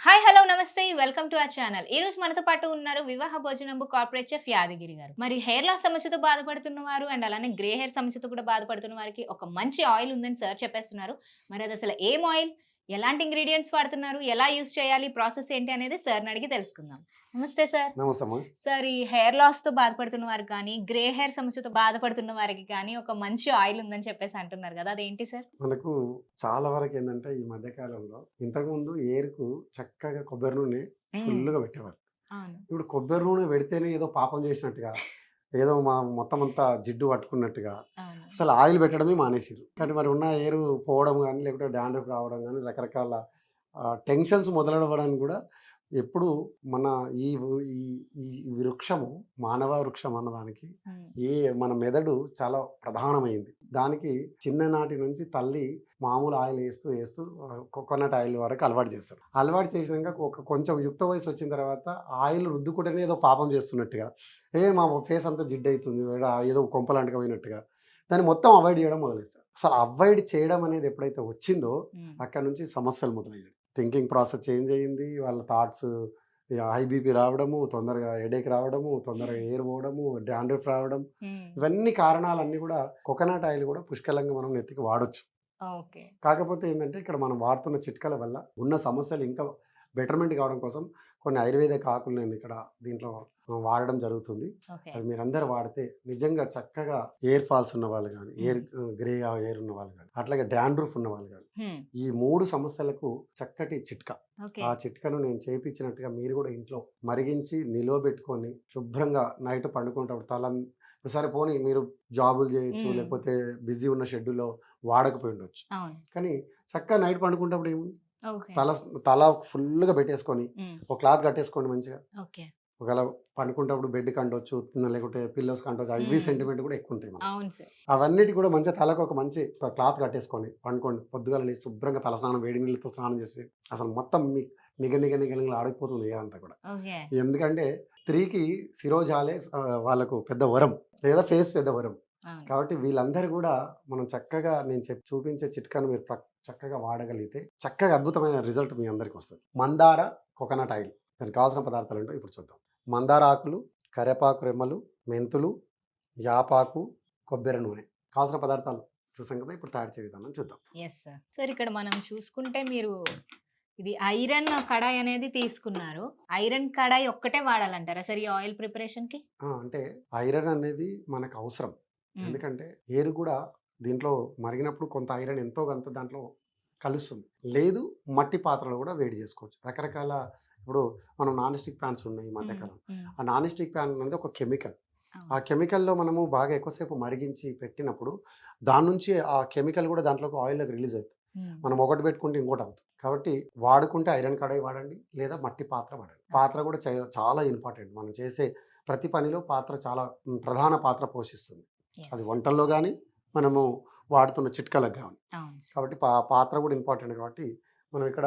Hi hello నమస్తే welcome to our channel. ఈ రోజు మనతో పాటు ఉన్నారు వివాహ భోజనంబు కార్పొరేట్ చెఫ్ యాదగిరి గారు. మరి హెయిర్ లాస్ సమస్యతో బాధపడుతున్న వారు అండ్ అలానే గ్రే హెయిర్ సమస్యతో కూడా బాధపడుతున్న వారికి ఒక మంచి ఆయిల్ ఉందని సార్ చెప్పేస్తున్నారు. మరి అది అసలు ఏం ఆయిల్, ఎలాంటి ఇంగ్రీడియంట్స్ వాడుతున్నారు, ఎలా యూస్ చేయాలి, ప్రాసెస్ ఏంటి అనేది సార్ని అడిగి తెలుసుకుందాం. నమస్తే సార్. నమస్తే. సార్ ఈ హెయిర్ లాస్ తో బాధపడుతున్న వారికి కానీ గ్రే హెయిర్ సమస్యతో బాధపడుతున్న వారికి కానీ ఒక మంచి ఆయిల్ ఉందని చెప్పేసి అంటున్నారు కదా, అదేంటి సార్? మనకు చాలా వరకు ఏంటంటే ఈ మధ్య కాలంలో ఇంతకుముందు ఏరుకు చక్కగా కొబ్బరి నూనె ఫుల్గా పెట్టేవారు. ఇప్పుడు కొబ్బరి నూనె పెడితేనే ఏదో పాపం చేసినట్టుగా, ఏదో మొత్తం అంతా జిడ్డు పట్టుకున్నట్టుగా అసలు ఆయిల్ పెట్టడమే మానేసారు. కానీ మరి ఉన్న ఏరు పోవడం కానీ, లేకపోతే డాండ్రఫ్ రావడం కానీ, రకరకాల టెన్షన్స్ మొదలవ్వడానికి కూడా ఎప్పుడు మన ఈ ఈ ఈ వృక్షము, మానవ వృక్షం అన్నదానికి మన మెదడు చాలా ప్రధానమైంది. దానికి చిన్ననాటి నుంచి తల్లి మామూలు ఆయిల్ వేస్తూ వేస్తూ కోకోనట్ ఆయిల్ వరకు అలవాటు చేస్తారు. అలవాటు చేసినాక కొంచెం యుక్త వయసు వచ్చిన తర్వాత ఆయిల్ రుద్దుకుంటేనే ఏదో పాపం చేస్తున్నట్టుగా, మా ఫేస్ అంతా జిడ్డు అవుతుంది, ఏదో కొంపలాంటిగా పోయినట్టుగా దాన్ని మొత్తం అవాయిడ్ చేయడం మొదలెస్తారు. అసలు అవాయిడ్ చేయడం అనేది ఎప్పుడైతే వచ్చిందో అక్కడ నుంచి సమస్యలు మొదలయ్యాయి. థింకింగ్ ప్రాసెస్ చేంజ్ అయ్యింది. వాళ్ళ థాట్స్ హై బీపీ రావడము, తొందరగా హెడేక్ రావడము, తొందరగా ఎయిర్ పోవడము, డాండ్రఫ్ రావడం, ఇవన్నీ కారణాలన్నీ కూడా కోకోనట్ ఆయిల్ కూడా పుష్కలంగా మనం నెత్తికి వాడొచ్చు. కాకపోతే ఏంటంటే ఇక్కడ మనం వాడుతున్న చిట్కాల వల్ల ఉన్న సమస్యలు ఇంకా బెటర్మెంట్ కావడం కోసం కొన్ని ఆయుర్వేదిక ఆకులు నేను ఇక్కడ దీంట్లో వాడడం జరుగుతుంది. అది మీరందరూ వాడితే నిజంగా చక్కగా ఎయిర్ ఫాల్స్ ఉన్న వాళ్ళు కానీ, గ్రే ఎయిర్ ఉన్న వాళ్ళు కానీ, అట్లాగే డాండ్రఫ్ ఉన్న వాళ్ళు కానీ, ఈ 3 సమస్యలకు చక్కటి చిట్కా. ఆ చిట్కాను నేను చేయించినట్టుగా మీరు కూడా ఇంట్లో మరిగించి నిల్వ పెట్టుకొని శుభ్రంగా నైట్ పండుకుంటప్పుడు సరే పోనీ మీరు జాబులు చేయొచ్చు, లేకపోతే బిజీ ఉన్న షెడ్యూల్లో వాడకపోయి ఉండొచ్చు, కానీ చక్కగా నైట్ పండుకుంటప్పుడు ఏముంది, తల ఫుల్గా పెట్టేసుకొని ఒక క్లాత్ కట్టేసుకోండి మంచిగా. ఒకవేళ పండుకుంటప్పుడు బెడ్ కంటవచ్చు, లేకుంటే పిల్లోస్ కంటవచ్చు, అవి సెంటిమెంట్ కూడా ఎక్కువ ఉంటాయి. అవన్నిటి కూడా మంచిగా తలకు ఒక మంచి క్లాత్ కట్టేసుకొని పండుకోండి. పొద్దుగాల లేచి శుభ్రంగా తల స్నానం, వేడి నీళ్ళతో స్నానం చేసి అసలు మొత్తం నిగ ఆడిపోతుంది ఏదంతా కూడా. ఎందుకంటే స్త్రీకి శిరోజాలే వాళ్ళకు పెద్ద వరం, లేదా ఫేస్ పెద్ద వరం. కాబట్టి వీళ్ళందరూ కూడా మనం చక్కగా నేను చూపించే చిట్కాను మీరు చక్కగా వాడగలిగితే చక్కగా అద్భుతమైన రిజల్ట్ మీ అందరికి వస్తుంది. మందార కోకోనట్ ఆయిల్, దానికి కావాల్సిన పదార్థాలు ఏంటో ఇప్పుడు చూద్దాం. మందార ఆకులు, కరివేపాకు రెమ్మలు, మెంతులు, యాపాకు, కొబ్బరి నూనె. కావాల్సిన పదార్థాలు చూసాం కదా, ఇప్పుడు తయారు చేయ విధానం చూద్దాం. సార్ ఇక్కడ మనం చూసుకుంటే మీరు ఇది ఐరన్ కడాయి అనేది తీసుకున్నారు. ఐరన్ కడాయి ఒక్కటే వాడాలంటారా సార్ ఈ ఆయిల్ ప్రిపరేషన్ కి? అంటే ఐరన్ అనేది మనకు అవసరం. ఎందుకంటే ఏరు కూడా దీంట్లో మరిగినప్పుడు కొంత ఐరన్ ఎంతో కొంత దాంట్లో కలుస్తుంది. లేదు మట్టి పాత్రలు కూడా వేడి చేసుకోవచ్చు. రకరకాల ఇప్పుడు మనం నాన్ స్టిక్ ప్యాన్స్ ఉన్నాయి ఈ మధ్యకాలం. ఆ నాన్ స్టిక్ ప్యాన్ అనేది ఒక కెమికల్. ఆ కెమికల్లో మనము బాగా ఎక్కువసేపు మరిగించి పెట్టినప్పుడు దాని నుంచి ఆ కెమికల్ కూడా దాంట్లోకి ఆయిల్లోకి రిలీజ్ అవుతుంది. మనం ఒకటి పెట్టుకుంటే ఇంకోటి అవుతుంది. కాబట్టి వాడుకుంటే ఐరన్ కడాయి వాడండి, లేదా మట్టి పాత్ర వాడండి. పాత్ర కూడా చాలా ఇంపార్టెంట్. మనం చేసే ప్రతి పనిలో పాత్ర చాలా ప్రధాన పాత్ర పోషిస్తుంది. అది వంటల్లో కానీ, మనము వాడుతున్న చిట్కాలకు కానీ. కాబట్టి పాత్ర కూడా ఇంపార్టెంట్. కాబట్టి మనం ఇక్కడ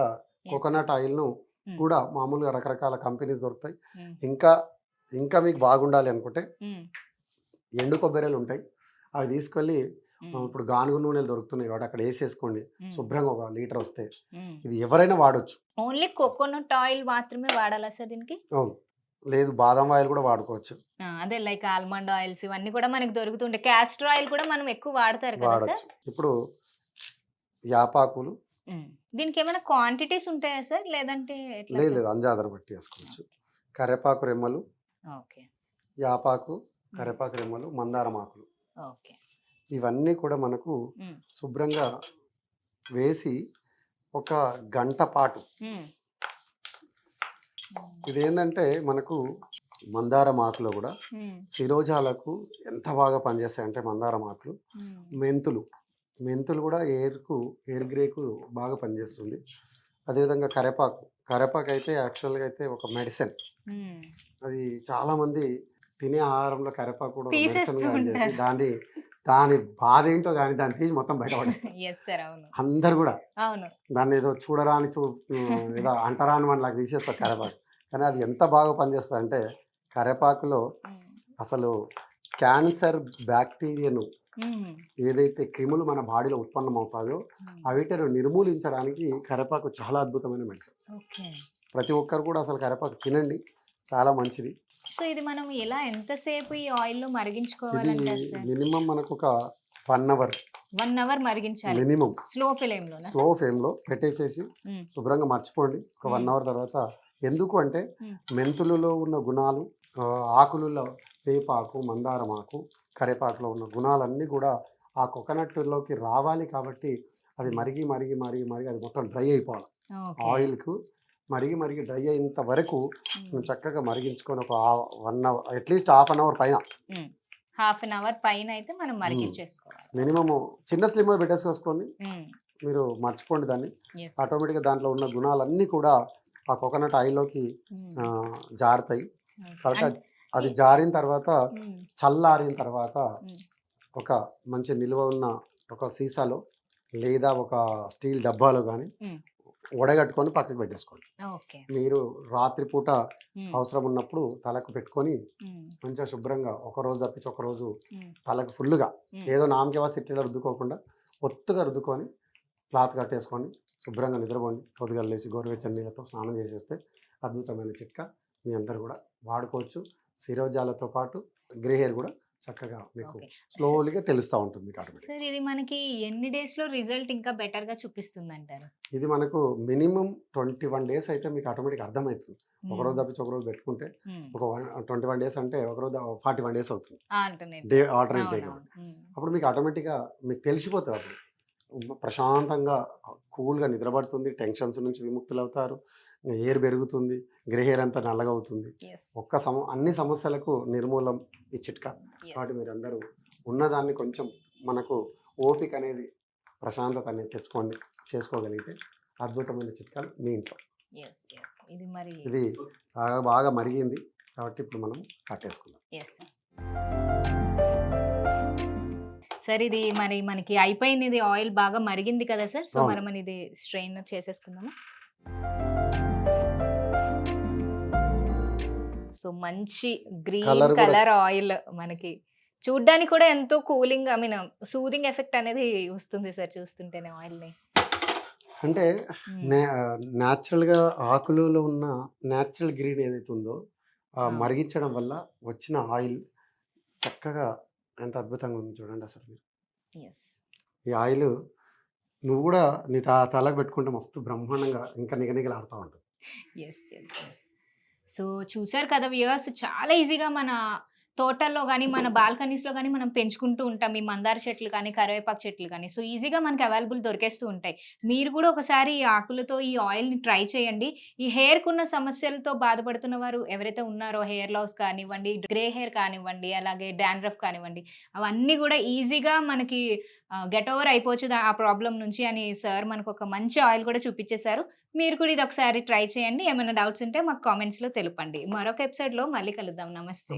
కోకోనట్ ఆయిల్ను కూడా మామూలుగా రకరకాల కంపెనీస్ దొరుకుతాయి. ఇంకా మీకు బాగుండాలి అనుకుంటే ఎండు కొబ్బరిలు ఉంటాయి, అవి తీసుకెళ్ళి ఇప్పుడు గానుగ నూనెలు దొరుకుతున్నాయి కాబట్టి అక్కడ వేసేసుకోండి. శుభ్రంగా 1 లీటర్ వస్తే ఇది ఎవరైనా వాడొచ్చు. ఓన్లీ కోకోనట్ ఆయిల్ మాత్రమే వాడాలా సార్ దీనికి? అవును, లేదు బాదం ఆయిల్ కూడా వాడుకోవచ్చు. అదే లైక్ ఆల్మండ్ ఆయిల్స్ ఇవన్నీ కూడా మనకి దొరుకుతుంటాయి. క్యాస్టర్ ఆయిల్ కూడా మనం ఎక్కువ వాడతారు కదా సార్. ఇప్పుడు యాపాకులు, దీనికి ఏమైనా క్వాంటిటీస్ ఉంటాయా సార్, లేదంటే లేదు అంజాదర బట్టి వేసుకోవచ్చు. కరివేపాకు రెమ్మలు, యాపాకు, కరివేపాకు రెమ్మలు, మందారం ఆకులు, ఇవన్నీ కూడా మనకు శుభ్రంగా వేసి 1 గంట పాటు. ఇదేంటంటే మనకు మందారం ఆకులో కూడా శిరోజాలకు ఎంత బాగా పనిచేస్తాయంటే మందారం ఆకులు. మెంతులు కూడా ఎయిర్ గ్రేకు బాగా పనిచేస్తుంది. అదేవిధంగా కరివేపాకు అయితే యాక్చువల్గా అయితే ఒక మెడిసిన్. అది చాలామంది తినే ఆహారంలో కరివేపాకు కూడా మెడిసిన్ చేసి దాని బాధ ఏంటో కానీ దాన్ని తీసి మొత్తం బయటపడేస్తారు అందరు కూడా. దాన్ని ఏదో చూడరాని ఏదో అంటరాని వాళ్ళకి తీసేస్తారు కరివేపాకు. కానీ అది ఎంత బాగా పనిచేస్తుంది అంటే కరివేపాకులో అసలు క్యాన్సర్ బ్యాక్టీరియాను, ఏదైతే క్రిములు మన బాడీలో ఉత్పన్నం అవుతాయో అవిటిని నిర్మూలించడానికి కరివేపాకు చాలా అద్భుతమైన మెడిసిన్. ప్రతి ఒక్కరు కూడా అసలు కరివేపాకు తినండి, చాలా మంచిది. సో ఇది మనం ఎలా ఎంతసేపు ఈ ఆయిల్ లో ఇది మరిగించుకోవాలంటారు సార్? మినిమం మనకు ఒక 1 అవర్ 1 అవర్ మరిగించాలి మినిమం స్లో ఫ్లేమ్ లో స్లో ఫ్లేమ్లో పెట్టేసేసి శుభ్రంగా మర్చిపోండి. ఒక 1 అవర్ తర్వాత, ఎందుకు అంటే మెంతులలో ఉన్న గుణాలు, ఆకులలో వేపాకు, మందారం ఆకు, కరివేపాకులో ఉన్న గుణాలన్నీ కూడా ఆ కోకోనట్లోకి రావాలి. కాబట్టి అది మరిగి మరిగి మరిగి మరిగి అది మొత్తం డ్రై అయిపోవాలి. ఆయిల్కు మరిగి మరిగి డ్రై అయ్యేంత వరకు మనం చక్కగా మరిగించుకొని ఒక 1 hour, at least half an hour పైన, హాఫ్ అన్ అవర్ పైన అయితే మనం మరిగించేసుకోవాలి. మినిమము చిన్న స్లిమ్లో పెట్టేసుకొని మీరు మర్చిపోండి దాన్ని. ఆటోమేటిక్గా దాంట్లో ఉన్న గుణాలన్నీ కూడా ఆ కోకోనట్ ఆయిల్లోకి జారుతాయి. కాబట్టి అది జారిన తర్వాత, చల్లారిన తర్వాత ఒక మంచి నిల్వ ఉన్న ఒక సీసాలో లేదా ఒక స్టీల్ డబ్బాలో కానీ వడగట్టుకొని పక్కకు పెట్టేసుకోండి. మీరు రాత్రిపూట అవసరం ఉన్నప్పుడు తలకు పెట్టుకొని మంచిగా శుభ్రంగా ఒకరోజు తప్పించి ఒకరోజు తలకు ఫుల్గా ఏదో నామకే వాసి ఇట్లా రుద్దుకోకుండా ఒత్తుగా రుద్దుకొని క్లాత్ కట్టేసుకొని శుభ్రంగా నిద్రపోండి. పొద్దుగా లేచి గోరువెచ్చని నీళ్ళతో స్నానం చేసేస్తే అద్భుతమైన చిట్కా మీ అందరు కూడా వాడుకోవచ్చు. శిరోజాలతో పాటు గ్రే హెయిర్ కూడా చక్కగా మీకు స్లోలీగా తెలుస్తూ ఉంటుంది మీకు ఆటోమేటిక్. సార్ ఇది మనకి ఎన్ని డేస్ లో రిజల్ట్ ఇంకా బెటర్ గా చూపిస్తుంది అంటారు? ఇది మనకు మినిమం 21 డేస్ అయితే మీకు ఆటోమేటిక్ అర్థమవుతుంది. ఒకరోజు తప్పించి ఒకరోజు పెట్టుకుంటే ఒక 21 డేస్ అంటే ఒకరోజు 41 డేస్ అవుతుంది డే ఆల్టర్నేట్ డే. అప్పుడు మీకు ఆటోమేటిక్గా మీకు తెలిసిపోతుంది. అప్పుడు ప్రశాంతంగా కూల్గా నిద్రపడుతుంది, టెన్షన్స్ నుంచి విముక్తులు అవుతారు, హెయిర్ పెరుగుతుంది, గ్రే హెయిర్ అంతా నల్లగా అవుతుంది. అన్ని సమస్యలకు నిర్మూలం ఈ చిట్కా. కాబట్టి మీరు అందరూ ఉన్నదాన్ని కొంచెం మనకు ఓపిక అనేది, ప్రశాంతత అనేది తెచ్చుకోండి, చేసుకోగలిగితే అద్భుతమైన చిట్కాలు మీ ఇంట్లో. ఇది బాగా మరిగింది కాబట్టి ఇప్పుడు మనం కట్టేసుకుందాం. సార్ ఇది మరి మనకి అయిపోయింది, ఇది ఆయిల్ బాగా మరిగింది కదా సార్. సో మనం ఇది స్ట్రెయిన్ చేసేసుకుందాము. సో మంచి గ్రీన్ కలర్ ఆయిల్ మనకి చూడ్డానికి కూడా ఎంతో cooling, I mean soothing effect అనేది వస్తుంది సార్ చూస్తుంటేనే ఆయిల్ని. అంటే న్యాచురల్గా ఆకులలో ఉన్న న్యాచురల్ గ్రీన్ ఏదైతే ఉందో మరిగించడం వల్ల వచ్చిన ఆయిల్ చక్కగా ఎంత అద్భుతంగా ఉంది చూడండి అసలు. మీరు ఈ ఆయిల్ నువ్వు కూడా నీ తలకు పెట్టుకుంటే మస్తు బ్రహ్మాండంగా ఇంకా నిగనిగలాడుతూ ఉంటుంది. సో చూసారు కదా వ్యూవర్స్, చాలా ఈజీగా మన తోటల్లో కానీ మన బాల్కనీస్లో కానీ మనం పెంచుకుంటూ ఉంటాం ఈ మందార చెట్లు కానీ కరివేపాకు చెట్లు కానీ. సో ఈజీగా మనకి అవైలబుల్ దొరికేస్తూ ఉంటాయి. మీరు కూడా ఒకసారి ఈ ఆకులతో ఈ ఆయిల్ని ట్రై చేయండి. ఈ హెయిర్కున్న సమస్యలతో బాధపడుతున్న వారు ఎవరైతే ఉన్నారో, హెయిర్ లాస్ కానివ్వండి, గ్రే హెయిర్ కానివ్వండి, అలాగే డాండ్రఫ్ కానివ్వండి, అవన్నీ కూడా ఈజీగా మనకి గెట్ ఓవర్ అయిపోవచ్చు ఆ ప్రాబ్లం నుంచి అని సార్ మనకు ఒక మంచి ఆయిల్ కూడా చూపించేశారు. మీరు కూడా ఇది ఒకసారి ట్రై చేయండి. ఏమైనా డౌట్స్ ఉంటే మాకు కామెంట్స్లో తెలుపండి. మరొక ఎపిసోడ్లో మళ్ళీ కలుద్దాం. నమస్తే.